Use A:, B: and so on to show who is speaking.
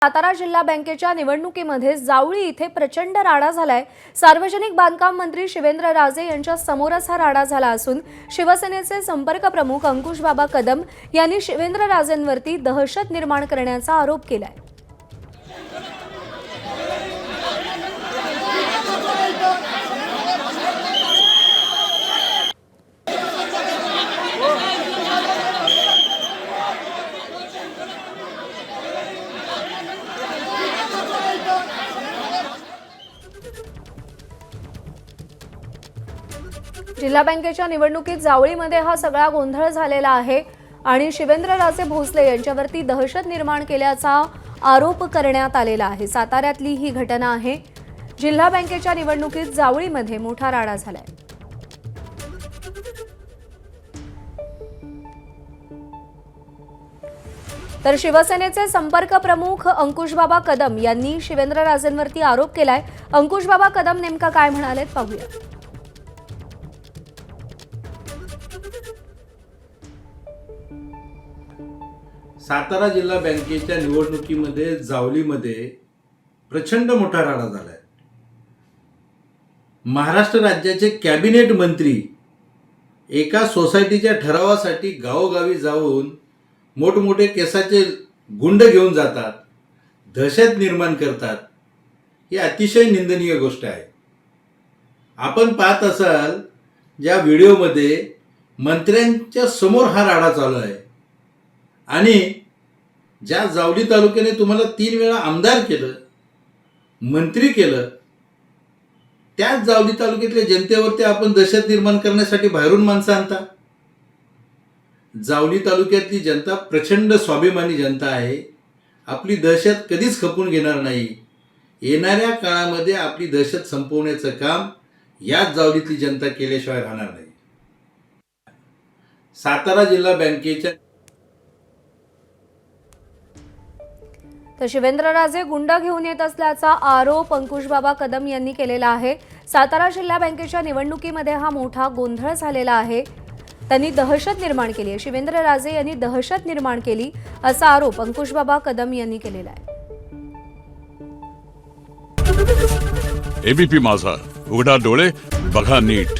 A: सातारा जिल्हा बँकेच्या निवडणुकीमध्ये जावळी इथे प्रचंड राडा झालाय। सार्वजनिक बांधकाम मंत्री शिवेंद्र राजे यांच्या समोरच हा राडा झाला असून शिवसेनेचे संपर्क प्रमुख अंकुश बाबा कदम यांनी शिवेंद्र राजेंवरती दहशत निर्माण करण्याचा आरोप केलाय। जिल्हा बँकेच्या निवडणुकीत जावळीमध्ये हा सगळा गोंधळ झालेला आहे आणि शिवेंद्रराजे भोसले यांच्यावरती दहशत निर्माण केल्याचा आरोप करण्यात आलेला आहे। साताऱ्यातली ही घटना आहे। जिल्हा बँकेच्या निवडणुकीत जावळीमध्ये मोठा राडा झालाय। तर शिवसेनेचे संपर्क प्रमुख अंकुश बाबा कदम यांनी शिवेंद्रराजेंवरती आरोप केलाय। अंकुश बाबा कदम नेमका काय म्हणालेत पाहूया।
B: सातारा जिल्हा बँकेच्या निवडणुकीमध्ये जावलीमध्ये प्रचंड मोठा राडा झालाय। महाराष्ट्र राज्याचे कॅबिनेट मंत्री एका सोसायटीच्या ठरावासाठी गावोगावी जाऊन मोठमोठे केसाचे गुंड घेऊन जातात, दहशत निर्माण करतात। ही अतिशय निंदनीय गोष्ट आहे। आपण पाहत असाल ज्या व्हिडिओमध्ये मंत्र्यांच्या समोर हा राडा चालू आहे आणि ज्या जावली तालुक्याने तुम्हाला 3 वेळा आमदार केलं, मंत्री केलं, त्याच जावली तालुक्यातल्या जनतेवरती आपण दहशत निर्माण करण्यासाठी बाहेरून माणसं आणता। जावली तालुक्यातली जनता प्रचंड स्वाभिमानी जनता आहे। आपली दहशत कधीच खपून घेणार नाही। येणाऱ्या काळामध्ये आपली दहशत संपवण्याचं काम याच जावलीतली जनता केल्याशिवाय राहणार नाही। सातारा जिल्हा बँकेच्या
A: तर शिवेंद्रराजे गुंड घेऊन येत असल्याचा आरोप अंकुश बाबा कदम यांनी केलेला आहे। सातारा जिल्हा बँकेच्या निवडणुकीमध्ये हा मोठा गोंधळ झालेला आहे। त्यांनी दहशत निर्माण केली आहे। शिवेंद्रराजे यांनी दहशत निर्माण केली असा आरोप अंकुश बाबा कदम यांनी केलेला आहे।
C: एबीपी माझा, उघडा डोळे बघा नीट।